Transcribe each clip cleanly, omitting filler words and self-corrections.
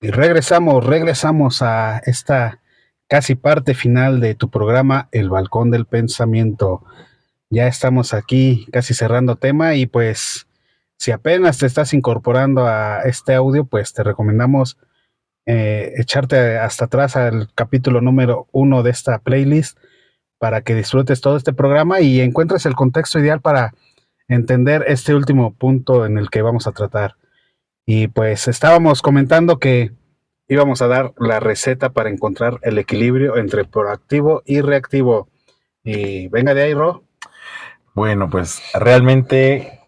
Y regresamos a esta casi parte final de tu programa, El Balcón del Pensamiento. Ya estamos aquí casi cerrando tema y pues si apenas te estás incorporando a este audio, pues te recomendamos echarte hasta atrás al capítulo número 1 de esta playlist para que disfrutes todo este programa y encuentres el contexto ideal para entender este último punto en el que vamos a tratar. Y pues estábamos comentando que íbamos a dar la receta para encontrar el equilibrio entre proactivo y reactivo. Y venga de ahí, Ro. Bueno, pues realmente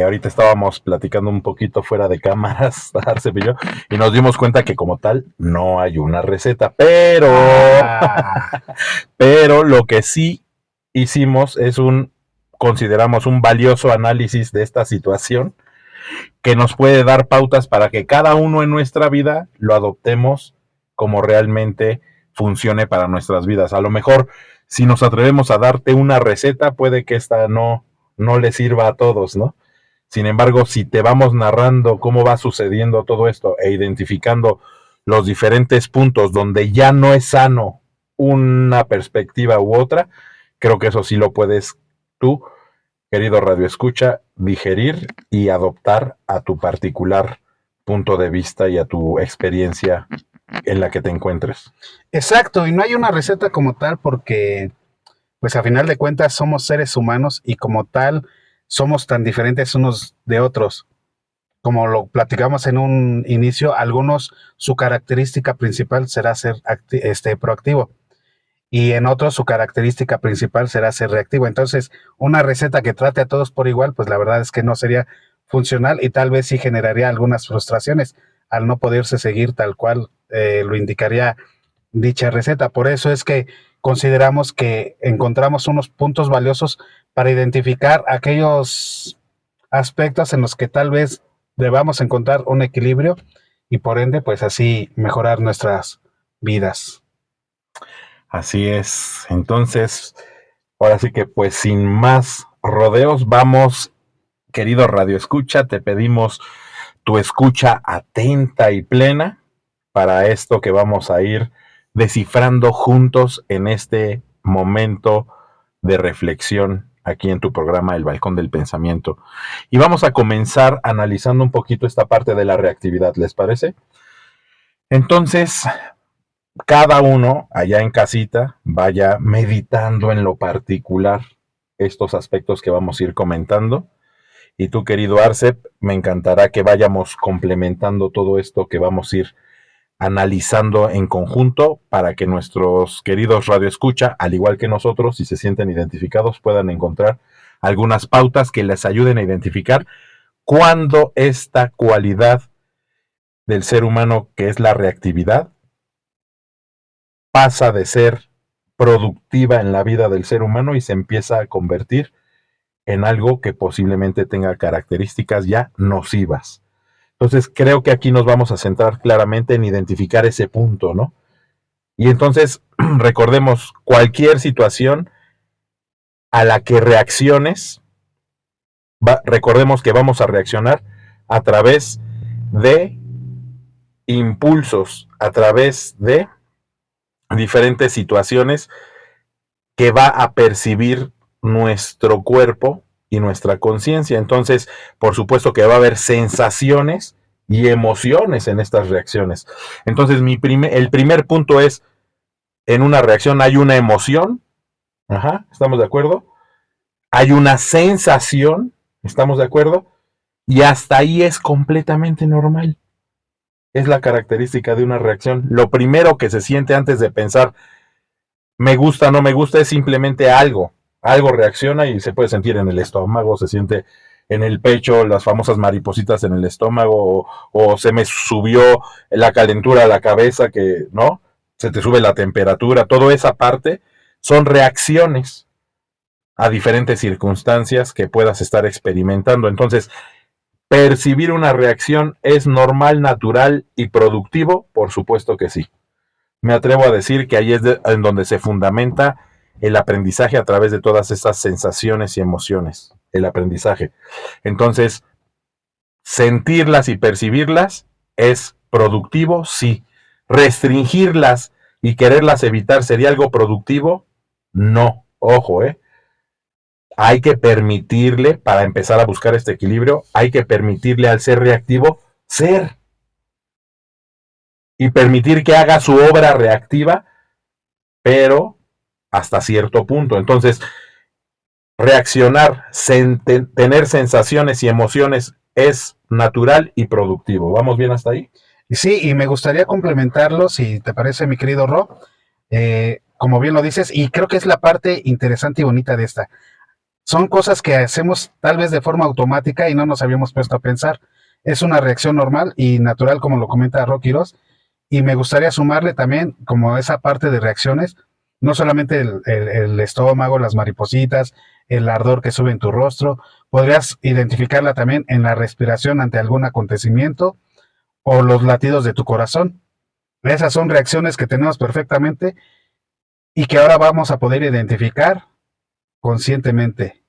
ahorita estábamos platicando un poquito fuera de cámaras, Arce y yo, y nos dimos cuenta que como tal no hay una receta, pero lo que sí hicimos es consideramos un valioso análisis de esta situación que nos puede dar pautas para que cada uno en nuestra vida lo adoptemos como realmente funcione para nuestras vidas. A lo mejor, si nos atrevemos a darte una receta, puede que esta no le sirva a todos, ¿no? Sin embargo, si te vamos narrando cómo va sucediendo todo esto e identificando los diferentes puntos donde ya no es sano una perspectiva u otra, creo que eso sí lo puedes tú, querido Radio Escucha, digerir y adoptar a tu particular punto de vista y a tu experiencia en la que te encuentres. Exacto, y no hay una receta como tal porque, pues a final de cuentas, somos seres humanos y como tal somos tan diferentes unos de otros. Como lo platicamos en un inicio, algunos su característica principal será ser proactivo y en otros su característica principal será ser reactivo. Entonces, una receta que trate a todos por igual, pues la verdad es que no sería funcional y tal vez sí generaría algunas frustraciones al no poderse seguir tal cual lo indicaría dicha receta. Por eso es que consideramos que encontramos unos puntos valiosos para identificar aquellos aspectos en los que tal vez debamos encontrar un equilibrio y por ende, pues así mejorar nuestras vidas. Así es. Entonces, ahora sí que pues sin más rodeos, vamos, querido Radio Escucha, te pedimos tu escucha atenta y plena para esto que vamos a ir descifrando juntos en este momento de reflexión aquí en tu programa El Balcón del Pensamiento. Y vamos a comenzar analizando un poquito esta parte de la reactividad, ¿les parece? Entonces, cada uno allá en casita vaya meditando en lo particular estos aspectos que vamos a ir comentando. Y tú, querido Arcep, me encantará que vayamos complementando todo esto que vamos a ir analizando en conjunto para que nuestros queridos radioescucha, al igual que nosotros, si se sienten identificados, puedan encontrar algunas pautas que les ayuden a identificar cuándo esta cualidad del ser humano, que es la reactividad, pasa de ser productiva en la vida del ser humano y se empieza a convertir en algo que posiblemente tenga características ya nocivas. Entonces creo que aquí nos vamos a centrar claramente en identificar ese punto, ¿no? Y entonces recordemos, cualquier situación a la que reacciones, recordemos que vamos a reaccionar a través de impulsos, a través de diferentes situaciones que va a percibir nuestro cuerpo y nuestra conciencia. Entonces, por supuesto que va a haber sensaciones y emociones en estas reacciones. Entonces, el primer punto es, en una reacción hay una emoción, ajá, ¿estamos de acuerdo? Hay una sensación, ¿estamos de acuerdo? Y hasta ahí es completamente normal. Es la característica de una reacción. Lo primero que se siente antes de pensar, me gusta, no me gusta, es simplemente algo. Algo reacciona y se puede sentir en el estómago, se siente en el pecho, las famosas maripositas en el estómago, o se me subió la calentura a la cabeza, que, ¿no? Se te sube la temperatura, toda esa parte son reacciones a diferentes circunstancias que puedas estar experimentando. Entonces, percibir una reacción es normal, natural y productivo, por supuesto que sí. Me atrevo a decir que ahí es en donde se fundamenta el aprendizaje a través de todas esas sensaciones y emociones, el aprendizaje. Entonces, sentirlas y percibirlas es ¿Productivo? Sí. ¿Restringirlas y quererlas evitar sería algo productivo? No. Ojo, hay que permitirle, para empezar a buscar este equilibrio, hay que permitirle al ser reactivo ser y permitir que haga su obra reactiva, pero hasta cierto punto. Entonces, reaccionar, tener sensaciones y emociones es natural y productivo. ¿Vamos bien hasta ahí? Y sí, y me gustaría complementarlo, si te parece, mi querido Rob, como bien lo dices, y creo que es la parte interesante y bonita de esta. Son cosas que hacemos tal vez de forma automática y no nos habíamos puesto a pensar. Es una reacción normal y natural, como lo comenta Rob Quiroz, y me gustaría sumarle también como esa parte de reacciones, no solamente el estómago, las maripositas, el ardor que sube en tu rostro, podrías identificarla también en la respiración ante algún acontecimiento o los latidos de tu corazón. Esas son reacciones que tenemos perfectamente y que ahora vamos a poder identificar conscientemente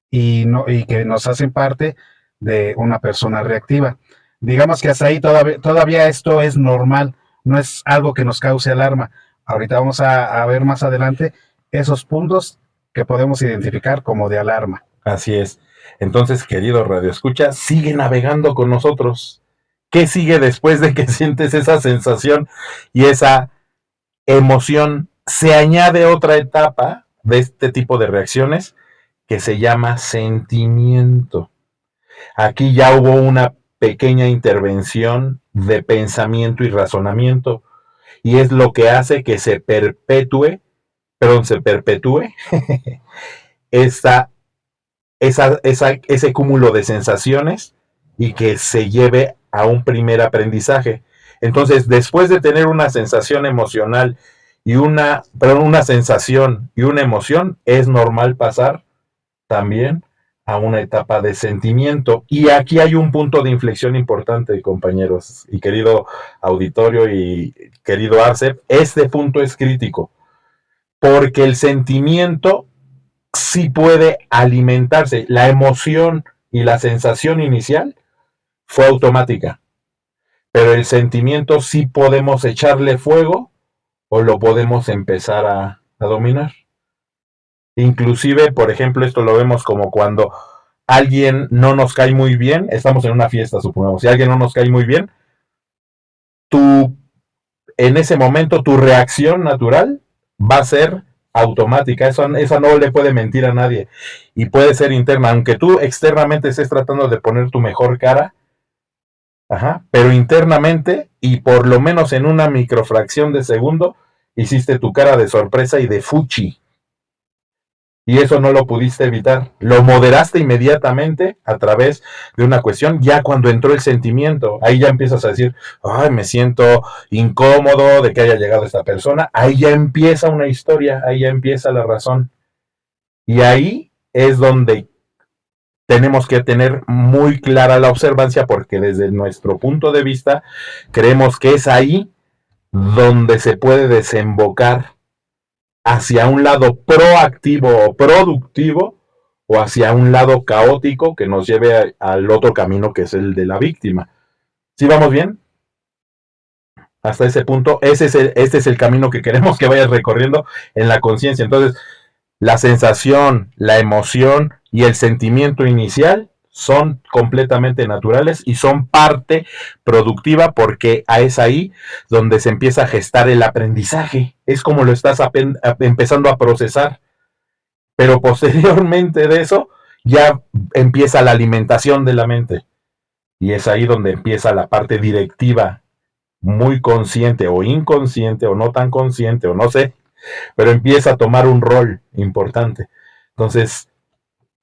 y, no, y que nos hacen parte de una persona reactiva. Digamos que hasta ahí todavía esto es normal, no es algo que nos cause alarma. Ahorita vamos a ver más adelante esos puntos que podemos identificar como de alarma. Así es. Entonces, querido Radio Escucha, sigue navegando con nosotros. ¿Qué sigue después de que sientes esa sensación y esa emoción? Se añade otra etapa de este tipo de reacciones que se llama sentimiento. Aquí ya hubo una pequeña intervención de pensamiento y razonamiento y es lo que hace que se perpetúe esa, ese cúmulo de sensaciones y que se lleve a un primer aprendizaje. Entonces, después de tener una sensación emocional y una sensación y una emoción, es normal pasar también a una etapa de sentimiento. Y aquí hay un punto de inflexión importante, compañeros y querido auditorio y querido Arcep. Este punto es crítico, porque el sentimiento sí puede alimentarse. La emoción y la sensación inicial fue automática, pero el sentimiento sí podemos echarle fuego o lo podemos empezar a dominar. Inclusive, por ejemplo, esto lo vemos como cuando alguien no nos cae muy bien, estamos en una fiesta, supongamos, si alguien no nos cae muy bien, tú, en ese momento, tu reacción natural va a ser automática, esa no le puede mentir a nadie y puede ser interna, aunque tú externamente estés tratando de poner tu mejor cara, pero internamente y por lo menos en una microfracción de segundo hiciste tu cara de sorpresa y de fuchi. Y eso no lo pudiste evitar. Lo moderaste inmediatamente a través de una cuestión. Ya cuando entró el sentimiento, ahí ya empiezas a decir, ay, me siento incómodo de que haya llegado esta persona. Ahí ya empieza una historia, ahí ya empieza la razón. Y ahí es donde tenemos que tener muy clara la observancia, porque desde nuestro punto de vista creemos que es ahí donde se puede desembocar hacia un lado proactivo o productivo o hacia un lado caótico que nos lleve al otro camino, que es el de la víctima. ¿Sí vamos bien? Hasta ese punto, este es el camino que queremos que vayas recorriendo en la conciencia. Entonces, la sensación, la emoción y el sentimiento inicial son completamente naturales y son parte productiva, porque es ahí donde se empieza a gestar el aprendizaje. Es como lo estás empezando a procesar. Pero posteriormente de eso ya empieza la alimentación de la mente. Y es ahí donde empieza la parte directiva, muy consciente o inconsciente o no tan consciente o no sé, pero empieza a tomar un rol importante. Entonces,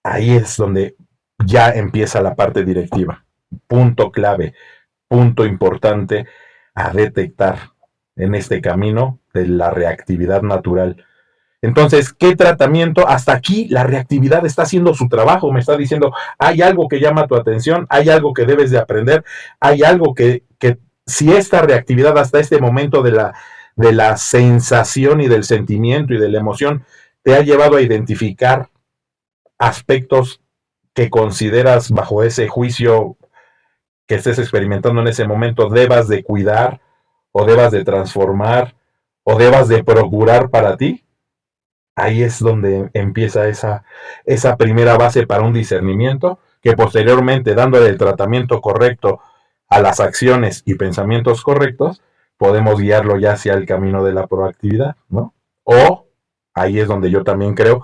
ahí es donde ya empieza la parte directiva. Punto clave, punto importante a detectar en este camino de la reactividad natural. Entonces, ¿qué tratamiento? Hasta aquí la reactividad está haciendo su trabajo, me está diciendo, hay algo que llama tu atención, hay algo que debes de aprender, hay algo que si esta reactividad hasta este momento de la sensación y del sentimiento y de la emoción te ha llevado a identificar aspectos que consideras bajo ese juicio que estés experimentando en ese momento debas de cuidar o debas de transformar o debas de procurar para ti, ahí es donde empieza esa primera base para un discernimiento que posteriormente, dándole el tratamiento correcto a las acciones y pensamientos correctos, podemos guiarlo ya hacia el camino de la proactividad, ¿no? O ahí es donde yo también creo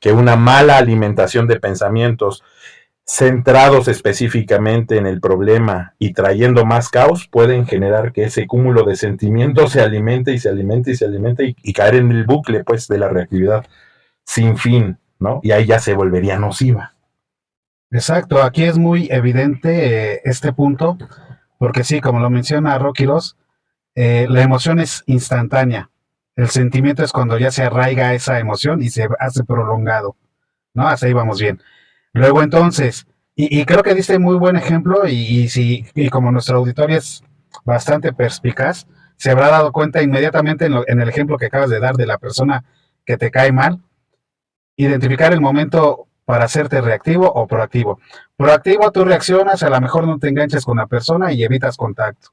que una mala alimentación de pensamientos centrados específicamente en el problema y trayendo más caos pueden generar que ese cúmulo de sentimientos se alimente y se alimente y se alimente y caer en el bucle pues de la reactividad sin fin, ¿no? Y ahí ya se volvería nociva. Exacto, aquí es muy evidente este punto, porque sí, como lo menciona Rocky Ross, la emoción es instantánea. El sentimiento es cuando ya se arraiga esa emoción y se hace prolongado, ¿no? Hasta ahí vamos bien. Luego entonces, y creo que diste muy buen ejemplo y como nuestro auditorio es bastante perspicaz, se habrá dado cuenta inmediatamente en el ejemplo que acabas de dar de la persona que te cae mal, identificar el momento para hacerte reactivo o proactivo. Proactivo, tú reaccionas, a lo mejor no te enganchas con la persona y evitas contacto.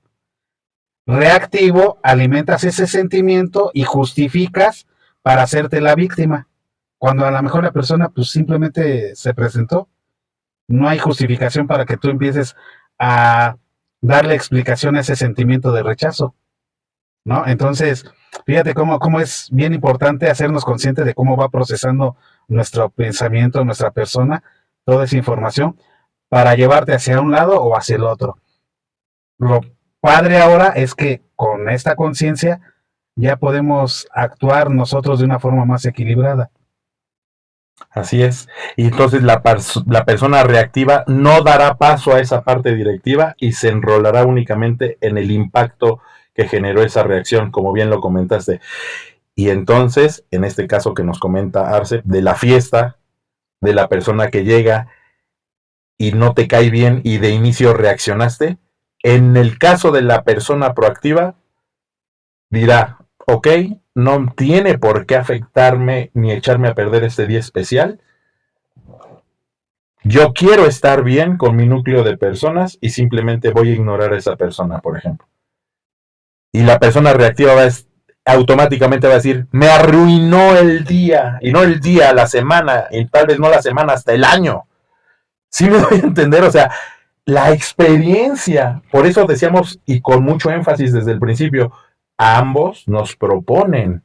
Reactivo, alimentas ese sentimiento y justificas para hacerte la víctima. Cuando a lo mejor la persona pues simplemente se presentó, no hay justificación para que tú empieces a darle explicación a ese sentimiento de rechazo, ¿no? Entonces, fíjate cómo es bien importante hacernos conscientes de cómo va procesando nuestro pensamiento, nuestra persona, toda esa información, para llevarte hacia un lado o hacia el otro. Lo padre ahora es que con esta conciencia ya podemos actuar nosotros de una forma más equilibrada. Así es. Y entonces la persona reactiva no dará paso a esa parte directiva y se enrolará únicamente en el impacto que generó esa reacción, como bien lo comentaste. Y entonces, en este caso que nos comenta Arce, de la fiesta, de la persona que llega y no te cae bien y de inicio reaccionaste, en el caso de la persona proactiva, dirá, ok, no tiene por qué afectarme ni echarme a perder este día especial. Yo quiero estar bien con mi núcleo de personas y simplemente voy a ignorar a esa persona, por ejemplo. Y la persona reactiva automáticamente va a decir, me arruinó el día, y no el día, la semana, y tal vez no la semana, hasta el año. ¿Sí me doy a entender? O sea, la experiencia, por eso decíamos, y con mucho énfasis desde el principio, ambos nos proponen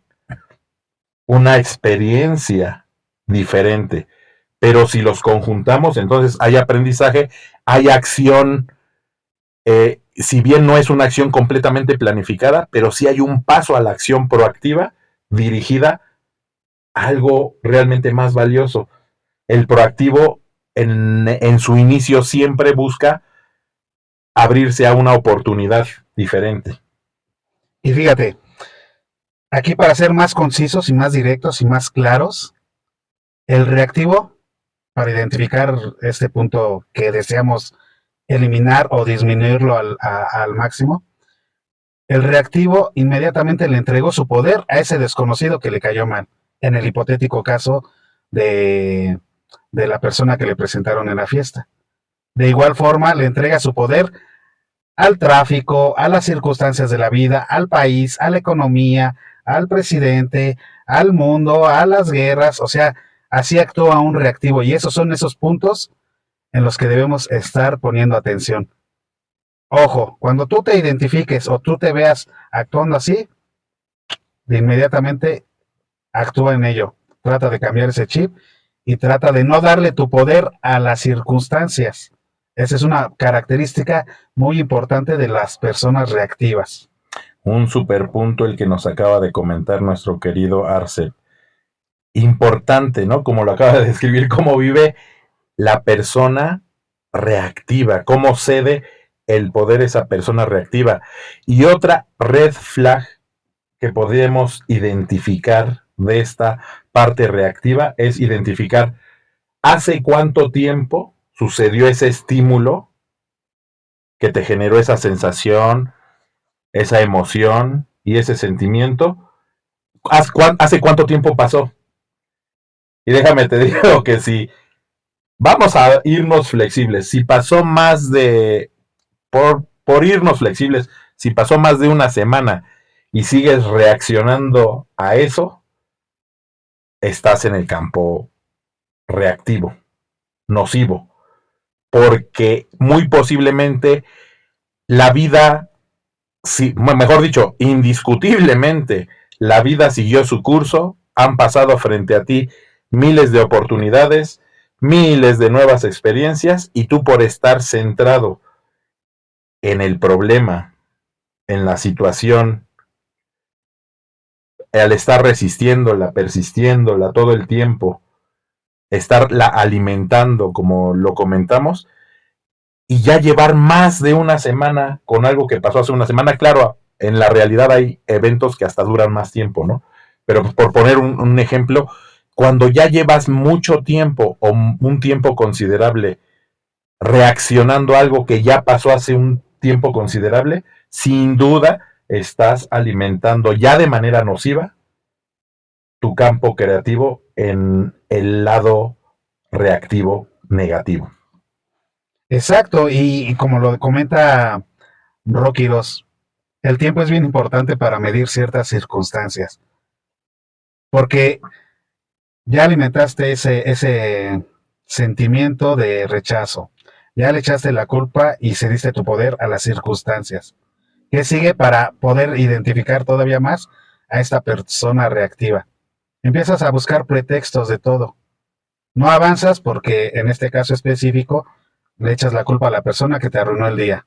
una experiencia diferente. Pero si los conjuntamos, entonces hay aprendizaje, hay acción, si bien no es una acción completamente planificada, pero sí hay un paso a la acción proactiva dirigida a algo realmente más valioso. El proactivo en su inicio siempre busca abrirse a una oportunidad diferente. Y fíjate, aquí para ser más concisos y más directos y más claros, el reactivo, para identificar este punto que deseamos eliminar o disminuirlo al máximo, el reactivo inmediatamente le entregó su poder a ese desconocido que le cayó mal, en el hipotético caso de, de la persona que le presentaron en la fiesta. De igual forma, le entrega su poder al tráfico, a las circunstancias de la vida, al país, a la economía, al presidente, al mundo, a las guerras, o sea, así actúa un reactivo y esos son esos puntos en los que debemos estar poniendo atención. Ojo, cuando tú te identifiques o tú te veas actuando así, de inmediatamente actúa en ello. Trata de cambiar ese chip y trata de no darle tu poder a las circunstancias. Esa es una característica muy importante de las personas reactivas. Un super punto el que nos acaba de comentar nuestro querido Arce. Importante, ¿no? Como lo acaba de describir, cómo vive la persona reactiva, cómo cede el poder esa persona reactiva. Y otra red flag que podemos identificar de esta parte reactiva es identificar hace cuánto tiempo sucedió ese estímulo que te generó esa sensación, esa emoción y ese sentimiento. ¿Hace cuánto tiempo pasó? Y déjame te digo que si vamos a irnos flexibles, si pasó más de por irnos flexibles, si pasó más de una semana y sigues reaccionando a eso, estás en el campo reactivo, nocivo, porque muy posiblemente la vida, sí, mejor dicho, indiscutiblemente, la vida siguió su curso, han pasado frente a ti miles de oportunidades, miles de nuevas experiencias, y tú por estar centrado en el problema, en la situación, al estar resistiéndola, persistiéndola todo el tiempo, estarla alimentando, como lo comentamos, y ya llevar más de una semana con algo que pasó hace una semana. Claro, en la realidad hay eventos que hasta duran más tiempo, ¿no? Pero por poner un ejemplo, cuando ya llevas mucho tiempo o un tiempo considerable reaccionando a algo que ya pasó hace un tiempo considerable, sin duda estás alimentando ya de manera nociva tu campo creativo en el lado reactivo negativo. Exacto, y como lo comenta Rocky 2, el tiempo es bien importante para medir ciertas circunstancias, porque ya alimentaste ese sentimiento de rechazo, ya le echaste la culpa y cediste tu poder a las circunstancias. ¿Qué sigue para poder identificar todavía más a esta persona reactiva? Empiezas a buscar pretextos de todo. No avanzas porque en este caso específico le echas la culpa a la persona que te arruinó el día.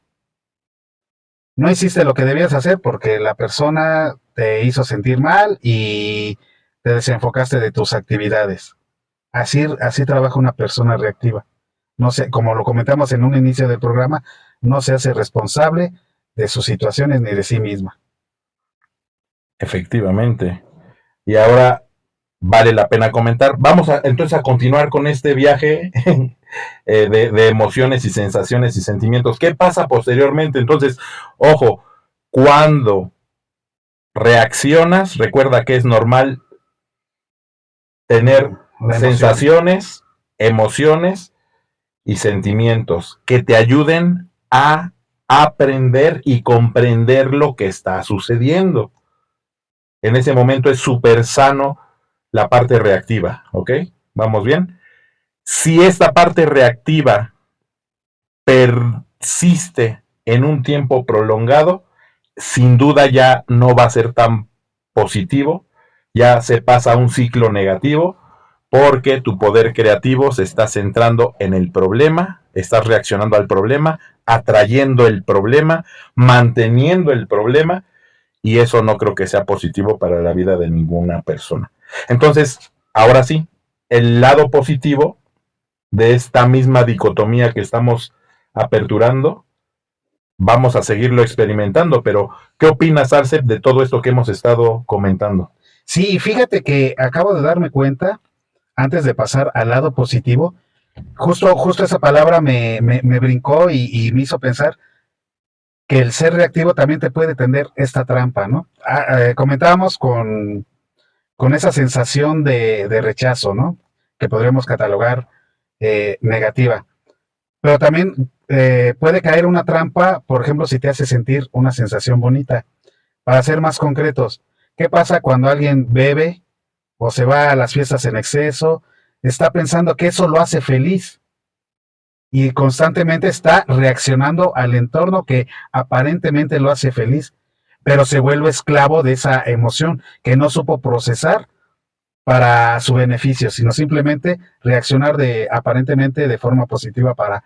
No hiciste lo que debías hacer porque la persona te hizo sentir mal y te desenfocaste de tus actividades. Así trabaja una persona reactiva. No sé, como lo comentamos en un inicio del programa, no se hace responsable de sus situaciones ni de sí misma. Efectivamente. Y ahora vale la pena comentar. Vamos entonces a continuar con este viaje de emociones y sensaciones y sentimientos. ¿Qué pasa posteriormente? Entonces, ojo, cuando reaccionas, recuerda que es normal tener sensaciones, emociones y sentimientos que te ayuden a aprender y comprender lo que está sucediendo. En ese momento es súper sano la parte reactiva, ¿ok? ¿Vamos bien? Si esta parte reactiva persiste en un tiempo prolongado, sin duda ya no va a ser tan positivo, ya se pasa a un ciclo negativo, porque tu poder creativo se está centrando en el problema, estás reaccionando al problema, atrayendo el problema, manteniendo el problema, y eso no creo que sea positivo para la vida de ninguna persona. Entonces, ahora sí, el lado positivo de esta misma dicotomía que estamos aperturando, vamos a seguirlo experimentando, pero ¿qué opinas, Arcep, de todo esto que hemos estado comentando? Sí, fíjate que acabo de darme cuenta, antes de pasar al lado positivo, justo esa palabra me brincó y me hizo pensar que el ser reactivo también te puede tender esta trampa, ¿no? Comentábamos con esa sensación de rechazo, ¿no? Que podríamos catalogar negativa. Pero también puede caer una trampa, por ejemplo, si te hace sentir una sensación bonita. Para ser más concretos, ¿qué pasa cuando alguien bebe o se va a las fiestas en exceso? Está pensando que eso lo hace feliz y constantemente está reaccionando al entorno que aparentemente lo hace feliz, pero se vuelve esclavo de esa emoción que no supo procesar para su beneficio, sino simplemente reaccionar aparentemente de forma positiva para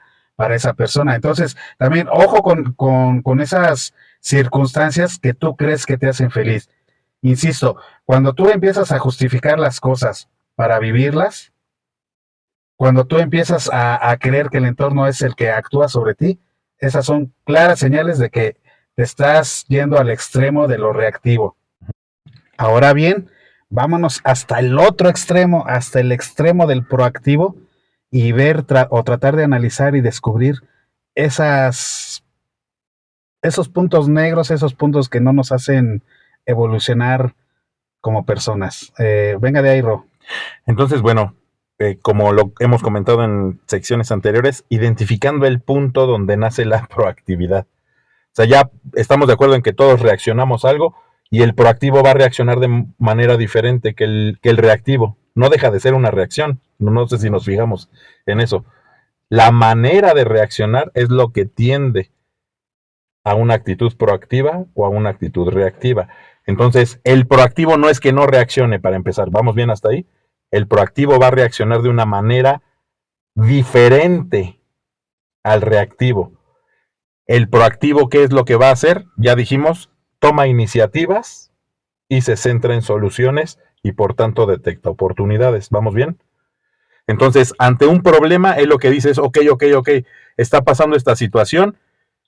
esa persona. Entonces, también ojo con esas circunstancias que tú crees que te hacen feliz. Insisto, cuando tú empiezas a justificar las cosas para vivirlas, cuando tú empiezas a creer que el entorno es el que actúa sobre ti, esas son claras señales de que te estás yendo al extremo de lo reactivo. Ahora bien, vámonos hasta el otro extremo, hasta el extremo del proactivo y ver o tratar de analizar y descubrir esas, esos puntos negros, esos puntos que no nos hacen evolucionar como personas. Venga de ahí, Ro. Entonces, bueno, como lo hemos comentado en secciones anteriores, identificando el punto donde nace la proactividad. sea, ya estamos de acuerdo en que todos reaccionamos a algo y el proactivo va a reaccionar de manera diferente que el reactivo. No deja de ser una reacción. No sé si nos fijamos en eso. La manera de reaccionar es lo que tiende a una actitud proactiva o a una actitud reactiva. Entonces, el proactivo no es que no reaccione para empezar. ¿Vamos bien hasta ahí? El proactivo va a reaccionar de una manera diferente al reactivo. El proactivo, ¿qué es lo que va a hacer? Ya dijimos, toma iniciativas y se centra en soluciones y por tanto detecta oportunidades. ¿Vamos bien? Entonces, ante un problema, él lo que dice es, ok, está pasando esta situación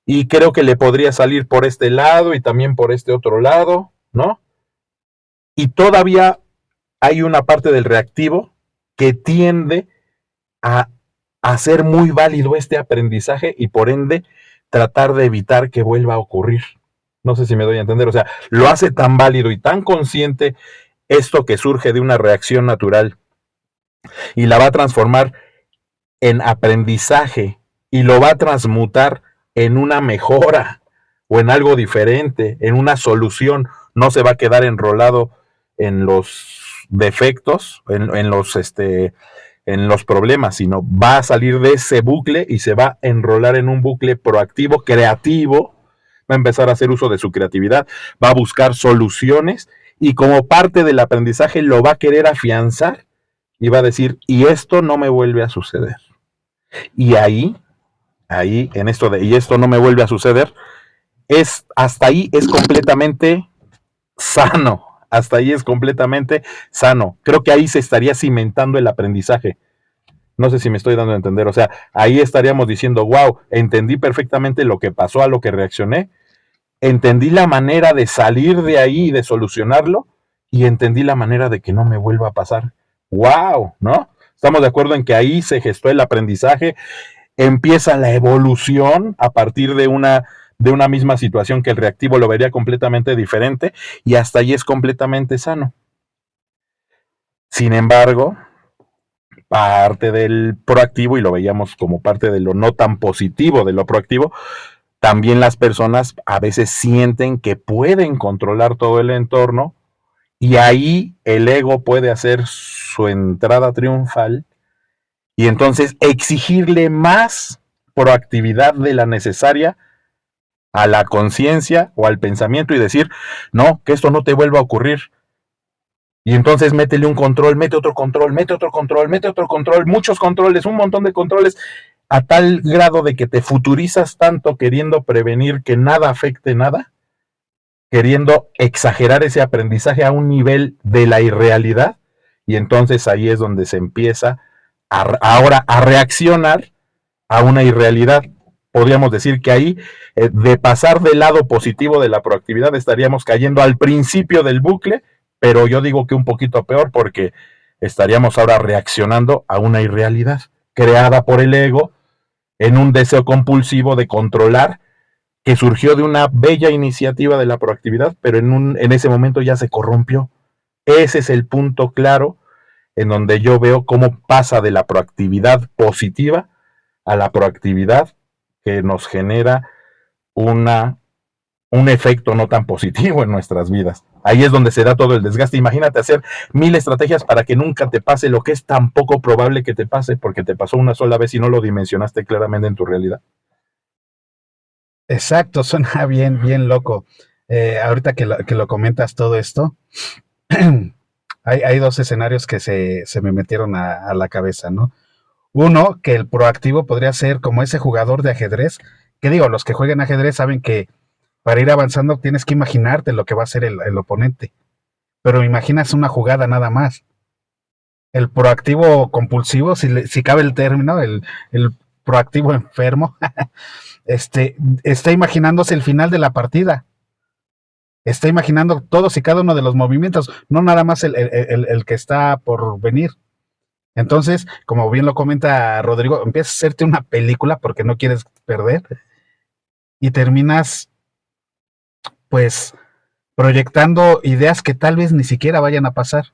y creo que le podría salir por este lado y también por este otro lado, ¿no? Y todavía hay una parte del reactivo que tiende a hacer muy válido este aprendizaje y por ende tratar de evitar que vuelva a ocurrir. No sé si me doy a entender, o sea, lo hace tan válido y tan consciente esto que surge de una reacción natural y la va a transformar en aprendizaje y lo va a transmutar en una mejora o en algo diferente, en una solución. No se va a quedar enrolado en los defectos, en los problemas, sino va a salir de ese bucle y se va a enrolar en un bucle proactivo, creativo, va a empezar a hacer uso de su creatividad, va a buscar soluciones y como parte del aprendizaje lo va a querer afianzar y va a decir, y esto no me vuelve a suceder. Y ahí, en esto de, y esto no me vuelve a suceder, hasta ahí es completamente sano. Hasta ahí es completamente sano. Creo que ahí se estaría cimentando el aprendizaje. No sé si me estoy dando a entender. O sea, ahí estaríamos diciendo, wow, entendí perfectamente lo que pasó, a lo que reaccioné, entendí la manera de salir de ahí y de solucionarlo, y entendí la manera de que no me vuelva a pasar. Wow, ¿no? Estamos de acuerdo en que ahí se gestó el aprendizaje, empieza la evolución a partir de una misma situación que el reactivo lo vería completamente diferente y hasta ahí es completamente sano. Sin embargo, parte del proactivo, y lo veíamos como parte de lo no tan positivo de lo proactivo, también las personas a veces sienten que pueden controlar todo el entorno y ahí el ego puede hacer su entrada triunfal y entonces exigirle más proactividad de la necesaria a la conciencia o al pensamiento y decir, no, que esto no te vuelva a ocurrir. Y entonces métele un control, mete otro control, mete otro control, mete otro control, muchos controles, un montón de controles, a tal grado de que te futurizas tanto queriendo prevenir que nada afecte nada, queriendo exagerar ese aprendizaje a un nivel de la irrealidad. Y entonces ahí es donde se empieza ahora a reaccionar a una irrealidad. Podríamos decir que ahí, de pasar del lado positivo de la proactividad, estaríamos cayendo al principio del bucle, pero yo digo que un poquito peor porque estaríamos ahora reaccionando a una irrealidad creada por el ego en un deseo compulsivo de controlar que surgió de una bella iniciativa de la proactividad, pero en ese momento ya se corrompió. Ese es el punto claro en donde yo veo cómo pasa de la proactividad positiva a la proactividad que nos genera una, un efecto no tan positivo en nuestras vidas. Ahí es donde se da todo el desgaste. Imagínate hacer 1000 estrategias para que nunca te pase lo que es tan poco probable que te pase porque te pasó una sola vez y no lo dimensionaste claramente en tu realidad. Exacto, suena bien, bien loco. Ahorita que lo comentas todo esto, hay dos escenarios que se me metieron a la cabeza, ¿no? Uno, que el proactivo podría ser como ese jugador de ajedrez, que digo, los que juegan ajedrez saben que para ir avanzando tienes que imaginarte lo que va a hacer el oponente, pero imaginas una jugada nada más. El proactivo compulsivo, si cabe el término, el proactivo enfermo, está imaginándose el final de la partida, está imaginando todos y cada uno de los movimientos, no nada más el que está por venir. Entonces, como bien lo comenta Rodrigo, empiezas a hacerte una película porque no quieres perder y terminas, pues, proyectando ideas que tal vez ni siquiera vayan a pasar.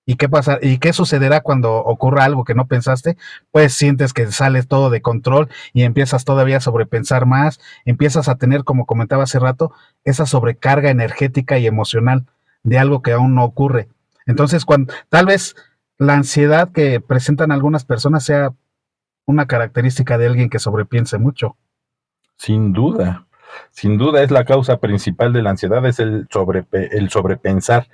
¿Y qué pasa? ¿Y qué sucederá cuando ocurra algo que no pensaste? Pues sientes que sale todo de control y empiezas todavía a sobrepensar más, empiezas a tener, como comentaba hace rato, esa sobrecarga energética y emocional de algo que aún no ocurre. Entonces, cuando tal vez la ansiedad que presentan algunas personas sea una característica de alguien que sobrepiense mucho. Sin duda es la causa principal de la ansiedad, es el sobrepensar.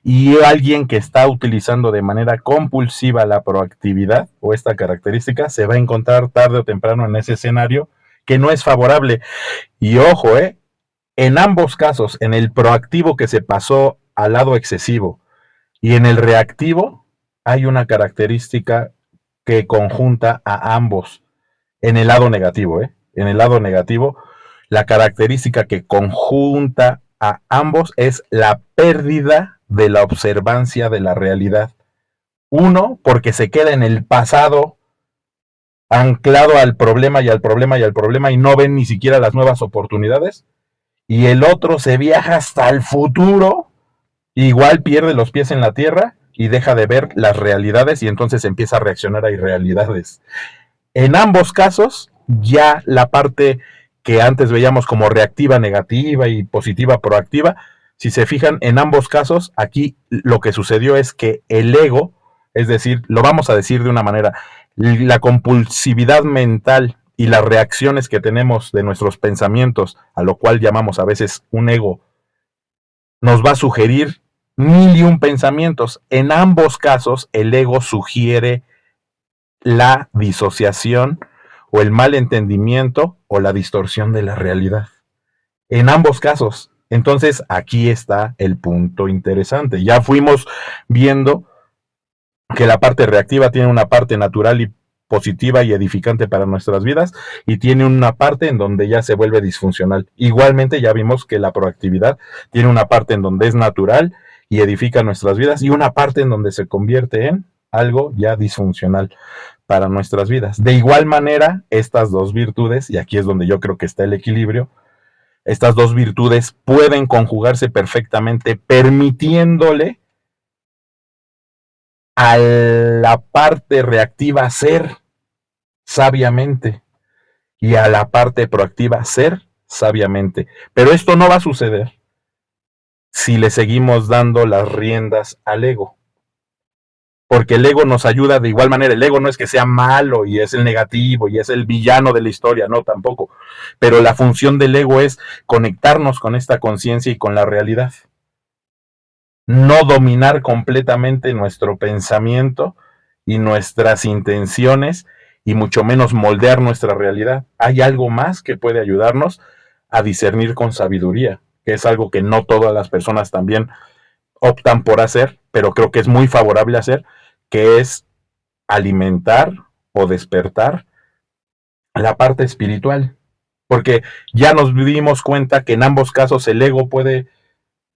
Y alguien que está utilizando de manera compulsiva la proactividad o esta característica se va a encontrar tarde o temprano en ese escenario que no es favorable. Y ojo, en ambos casos, en el proactivo que se pasó al lado excesivo y en el reactivo, hay una característica que conjunta a ambos en el lado negativo, ¿eh? En el lado negativo, la característica que conjunta a ambos es la pérdida de la observancia de la realidad. Uno, porque se queda en el pasado, anclado al problema y al problema y al problema y no ven ni siquiera las nuevas oportunidades. Y el otro se viaja hasta el futuro, igual pierde los pies en la tierra y deja de ver las realidades y entonces empieza a reaccionar a irrealidades. En ambos casos, ya la parte que antes veíamos como reactiva negativa y positiva proactiva, si se fijan, en ambos casos, aquí lo que sucedió es que el ego, es decir, lo vamos a decir de una manera, la compulsividad mental y las reacciones que tenemos de nuestros pensamientos, a lo cual llamamos a veces un ego, nos va a sugerir mil y un pensamientos. En ambos casos, el ego sugiere la disociación o el mal entendimiento o la distorsión de la realidad. En ambos casos. Entonces, aquí está el punto interesante. Ya fuimos viendo que la parte reactiva tiene una parte natural y positiva y edificante para nuestras vidas y tiene una parte en donde ya se vuelve disfuncional. Igualmente ya vimos que la proactividad tiene una parte en donde es natural y edifica nuestras vidas y una parte en donde se convierte en algo ya disfuncional para nuestras vidas. De igual manera, estas dos virtudes, y aquí es donde yo creo que está el equilibrio, estas dos virtudes pueden conjugarse perfectamente, permitiéndole a la parte reactiva ser sabiamente y a la parte proactiva ser sabiamente. Pero esto no va a suceder si le seguimos dando las riendas al ego. Porque el ego nos ayuda de igual manera. El ego no es que sea malo y es el negativo y es el villano de la historia, no, tampoco. Pero la función del ego es conectarnos con esta conciencia y con la realidad. No dominar completamente nuestro pensamiento y nuestras intenciones y mucho menos moldear nuestra realidad. Hay algo más que puede ayudarnos a discernir con sabiduría, que es algo que no todas las personas también optan por hacer, pero creo que es muy favorable hacer, que es alimentar o despertar la parte espiritual. Porque ya nos dimos cuenta que en ambos casos el ego puede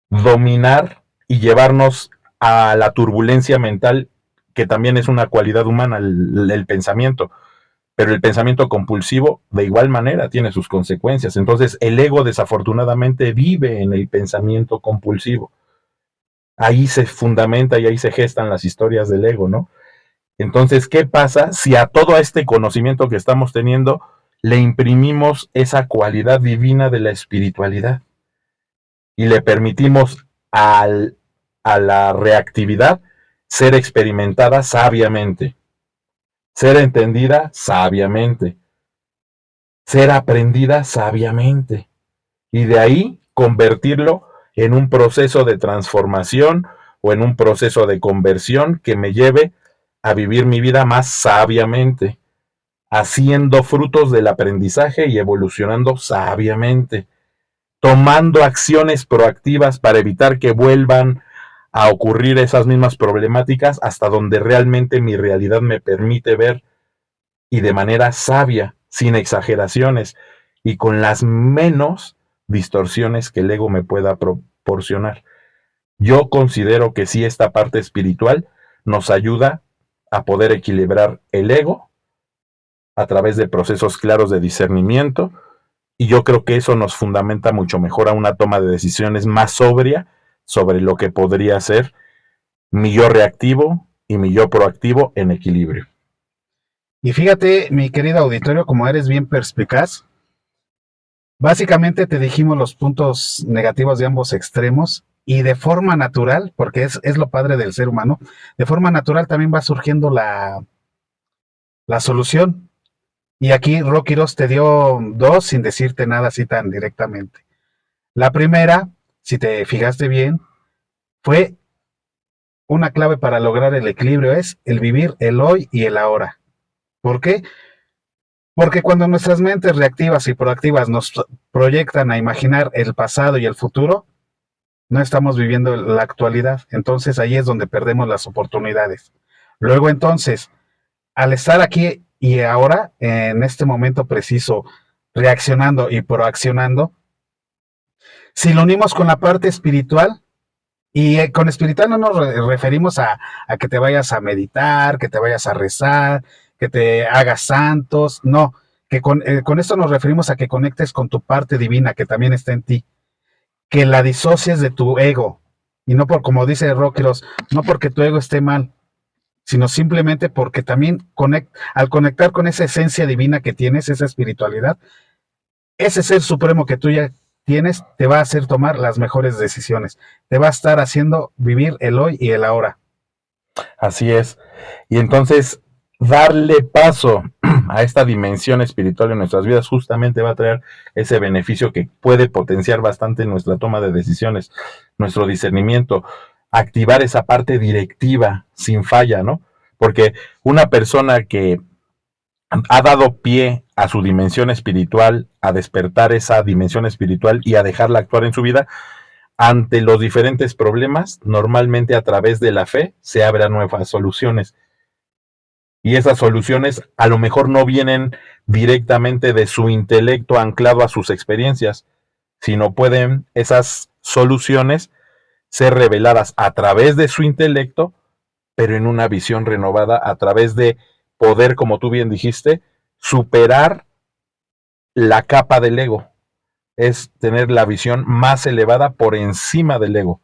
dominar y llevarnos a la turbulencia mental, que también es una cualidad humana, el pensamiento. Pero el pensamiento compulsivo de igual manera tiene sus consecuencias. Entonces el ego desafortunadamente vive en el pensamiento compulsivo. Ahí se fundamenta y ahí se gestan las historias del ego, ¿no? Entonces, ¿qué pasa si a todo este conocimiento que estamos teniendo le imprimimos esa cualidad divina de la espiritualidad y le permitimos a la reactividad ser experimentada sabiamente, ser entendida sabiamente, ser aprendida sabiamente y de ahí convertirlo en un proceso de transformación o en un proceso de conversión que me lleve a vivir mi vida más sabiamente, haciendo frutos del aprendizaje y evolucionando sabiamente, tomando acciones proactivas para evitar que vuelvan a ocurrir esas mismas problemáticas hasta donde realmente mi realidad me permite ver y de manera sabia, sin exageraciones y con las menos distorsiones que el ego me pueda proporcionar. Yo considero que sí, esta parte espiritual nos ayuda a poder equilibrar el ego a través de procesos claros de discernimiento y yo creo que eso nos fundamenta mucho mejor a una toma de decisiones más sobria sobre lo que podría ser mi yo reactivo y mi yo proactivo en equilibrio. Y fíjate, mi querido auditorio, como eres bien perspicaz, básicamente te dijimos los puntos negativos de ambos extremos y de forma natural, porque es lo padre del ser humano, de forma natural también va surgiendo la solución. Y aquí Rocky Ross te dio dos sin decirte nada así tan directamente. La primera, si te fijaste bien, fue una clave para lograr el equilibrio, es el vivir el hoy y el ahora. ¿Por qué? Porque cuando nuestras mentes reactivas y proactivas nos proyectan a imaginar el pasado y el futuro, no estamos viviendo la actualidad. Entonces ahí es donde perdemos las oportunidades. Luego entonces, al estar aquí y ahora, en este momento preciso, reaccionando y proaccionando, si lo unimos con la parte espiritual, y con espiritual no nos referimos a que te vayas a meditar, que te vayas a rezar, que te hagas santos, no, que con esto nos referimos a que conectes con tu parte divina que también está en ti, que la disocies de tu ego, y no por, como dice Rockeros, no porque tu ego esté mal, sino simplemente porque también al conectar con esa esencia divina que tienes, esa espiritualidad, ese ser supremo que tú ya tienes, te va a hacer tomar las mejores decisiones, te va a estar haciendo vivir el hoy y el ahora. Así es. Y entonces, darle paso a esta dimensión espiritual en nuestras vidas justamente va a traer ese beneficio que puede potenciar bastante nuestra toma de decisiones, nuestro discernimiento, activar esa parte directiva sin falla, ¿no? Porque una persona que ha dado pie a su dimensión espiritual, a despertar esa dimensión espiritual y a dejarla actuar en su vida, ante los diferentes problemas, normalmente a través de la fe se abren nuevas soluciones. Y esas soluciones a lo mejor no vienen directamente de su intelecto anclado a sus experiencias, sino pueden esas soluciones ser reveladas a través de su intelecto, pero en una visión renovada, a través de poder, como tú bien dijiste, superar la capa del ego. Es tener la visión más elevada por encima del ego,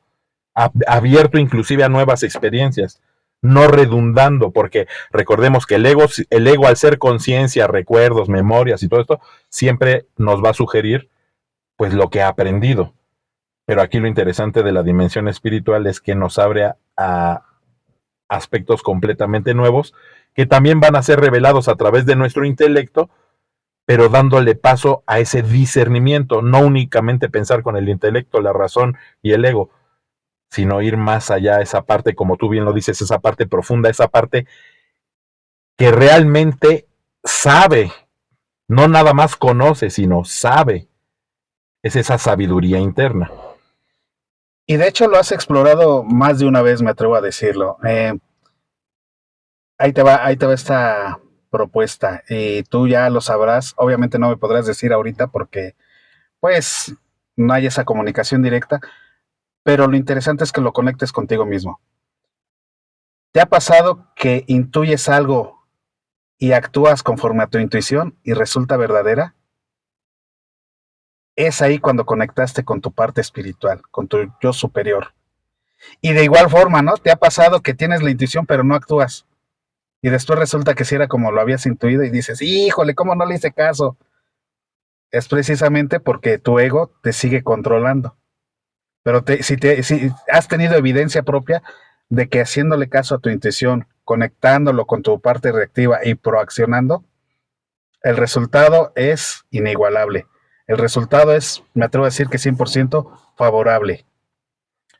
abierto inclusive a nuevas experiencias, no redundando, porque recordemos que el ego al ser conciencia, recuerdos, memorias y todo esto, siempre nos va a sugerir pues lo que ha aprendido. Pero aquí lo interesante de la dimensión espiritual es que nos abre a aspectos completamente nuevos que también van a ser revelados a través de nuestro intelecto, pero dándole paso a ese discernimiento, no únicamente pensar con el intelecto, la razón y el ego, sino ir más allá, esa parte, como tú bien lo dices, esa parte profunda, esa parte que realmente sabe, no nada más conoce, sino sabe, es esa sabiduría interna. Y de hecho lo has explorado más de una vez, me atrevo a decirlo. Ahí te va esta propuesta y tú ya lo sabrás. Obviamente no me podrás decir ahorita porque pues no hay esa comunicación directa, pero lo interesante es que lo conectes contigo mismo. ¿Te ha pasado que intuyes algo y actúas conforme a tu intuición y resulta verdadera? Es ahí cuando conectaste con tu parte espiritual, con tu yo superior. Y de igual forma, ¿no? ¿Te ha pasado que tienes la intuición pero no actúas? Y después resulta que sí era como lo habías intuido y dices, híjole, ¿cómo no le hice caso? Es precisamente porque tu ego te sigue controlando. Pero si has tenido evidencia propia de que haciéndole caso a tu intuición, conectándolo con tu parte reactiva y proaccionando, el resultado es inigualable. El resultado es, me atrevo a decir que 100% favorable.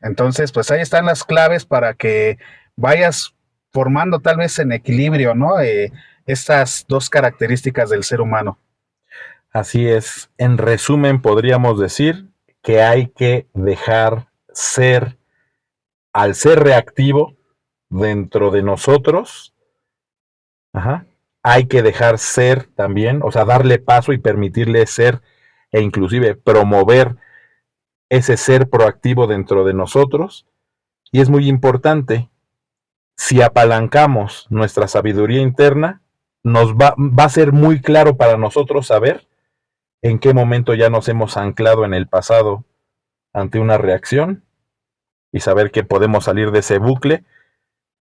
Entonces, pues ahí están las claves para que vayas formando tal vez en equilibrio, ¿no? Estas dos características del ser humano. Así es, en resumen podríamos decir que hay que dejar ser, al ser reactivo dentro de nosotros, ajá, hay que dejar ser también, o sea, darle paso y permitirle ser e inclusive promover ese ser proactivo dentro de nosotros. Y es muy importante, si apalancamos nuestra sabiduría interna, va a ser muy claro para nosotros saber en qué momento ya nos hemos anclado en el pasado ante una reacción y saber que podemos salir de ese bucle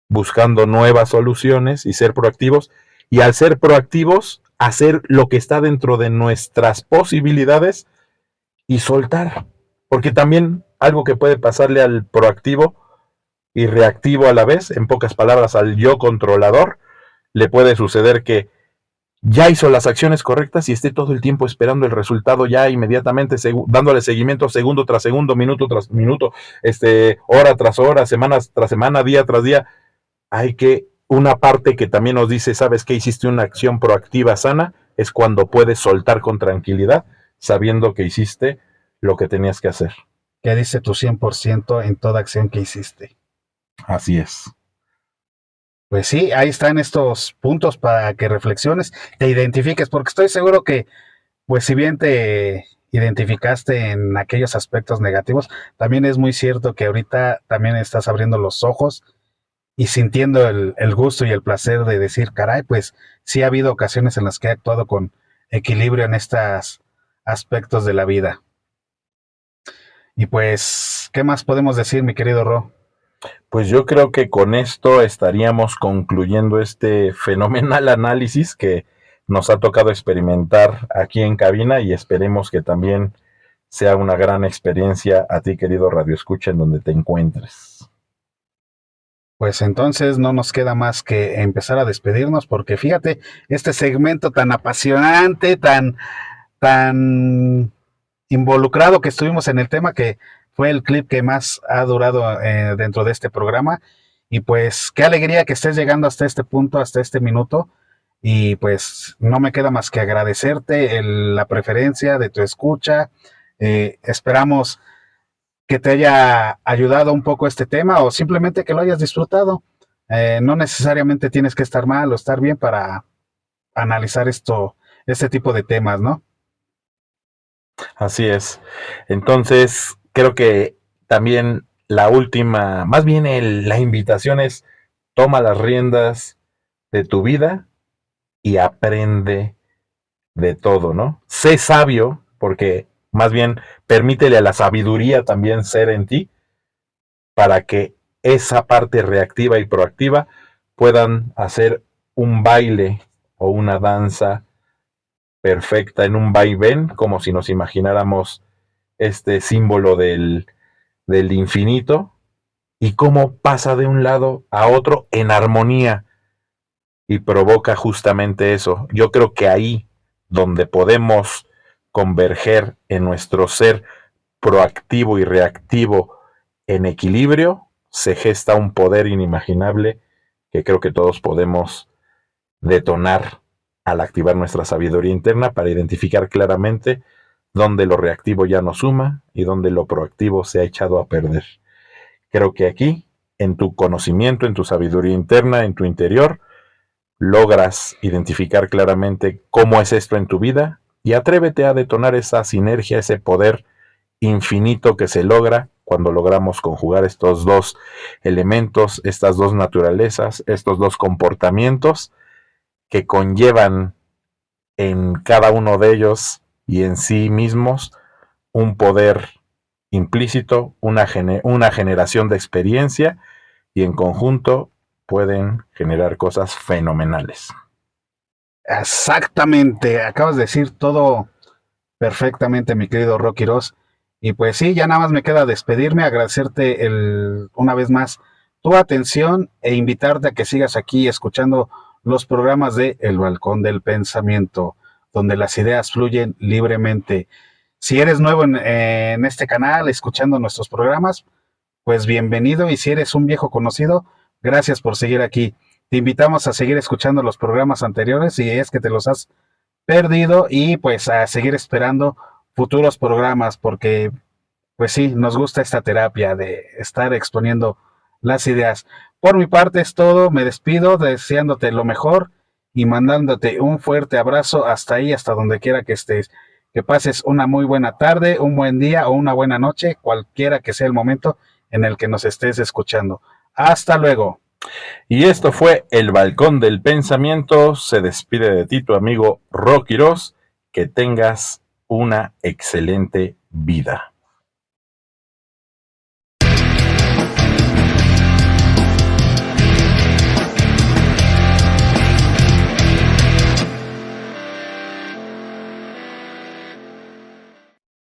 buscando nuevas soluciones y ser proactivos. Y al ser proactivos, hacer lo que está dentro de nuestras posibilidades y soltar. Porque también algo que puede pasarle al proactivo y reactivo a la vez, en pocas palabras, al yo controlador, le puede suceder que ya hizo las acciones correctas y esté todo el tiempo esperando el resultado ya inmediatamente, dándole seguimiento segundo tras segundo, minuto tras minuto, hora tras hora, semana tras semana, día tras día. Hay que, una parte que también nos dice, ¿sabes qué? Hiciste una acción proactiva sana, es cuando puedes soltar con tranquilidad, sabiendo que hiciste lo que tenías que hacer. Que dice tu 100% en toda acción que hiciste. Así es. Pues sí, ahí están estos puntos para que reflexiones, te identifiques, porque estoy seguro que, pues si bien te identificaste en aquellos aspectos negativos, también es muy cierto que ahorita también estás abriendo los ojos y sintiendo el gusto y el placer de decir, caray, pues sí ha habido ocasiones en las que he actuado con equilibrio en estos aspectos de la vida. Y pues, ¿qué más podemos decir, mi querido Ro? Pues yo creo que con esto estaríamos concluyendo este fenomenal análisis que nos ha tocado experimentar aquí en cabina y esperemos que también sea una gran experiencia a ti, querido Radio Escucha, en donde te encuentres. Pues entonces no nos queda más que empezar a despedirnos porque fíjate, este segmento tan apasionante, tan involucrado que estuvimos en el tema, que fue el clip que más ha durado dentro de este programa. Y pues qué alegría que estés llegando hasta este punto, hasta este minuto. Y pues no me queda más que agradecerte la preferencia de tu escucha. Esperamos que te haya ayudado un poco este tema o simplemente que lo hayas disfrutado. No necesariamente tienes que estar mal o estar bien para analizar este tipo de temas, ¿no? Así es. Entonces, creo que también la última, más bien la invitación es toma las riendas de tu vida y aprende de todo, ¿no? Sé sabio, porque más bien permítele a la sabiduría también ser en ti para que esa parte reactiva y proactiva puedan hacer un baile o una danza perfecta en un vaivén, como si nos imagináramos este símbolo del infinito y cómo pasa de un lado a otro en armonía y provoca justamente eso. Yo creo que ahí donde podemos converger en nuestro ser proactivo y reactivo en equilibrio, se gesta un poder inimaginable que creo que todos podemos detonar al activar nuestra sabiduría interna para identificar claramente dónde lo reactivo ya no suma y dónde lo proactivo se ha echado a perder. Creo que aquí, en tu conocimiento, en tu sabiduría interna, en tu interior, logras identificar claramente cómo es esto en tu vida y atrévete a detonar esa sinergia, ese poder infinito que se logra cuando logramos conjugar estos dos elementos, estas dos naturalezas, estos dos comportamientos que conllevan en cada uno de ellos y en sí mismos un poder implícito, una generación de experiencia y en conjunto pueden generar cosas fenomenales. Exactamente, acabas de decir todo perfectamente, mi querido Rocky Ross. Y pues sí, ya nada más me queda despedirme, agradecerte una vez más tu atención e invitarte a que sigas aquí escuchando los programas de El Balcón del Pensamiento, donde las ideas fluyen libremente. Si eres nuevo en este canal, escuchando nuestros programas, pues bienvenido. Y si eres un viejo conocido, gracias por seguir aquí. Te invitamos a seguir escuchando los programas anteriores si es que te los has perdido y pues a seguir esperando futuros programas porque pues sí, nos gusta esta terapia de estar exponiendo las ideas. Por mi parte es todo, me despido deseándote lo mejor y mandándote un fuerte abrazo hasta ahí, hasta donde quiera que estés. Que pases una muy buena tarde, un buen día o una buena noche, cualquiera que sea el momento en el que nos estés escuchando. Hasta luego. Y esto fue El Balcón del Pensamiento. Se despide de ti tu amigo Rocky Ross. Que tengas una excelente vida.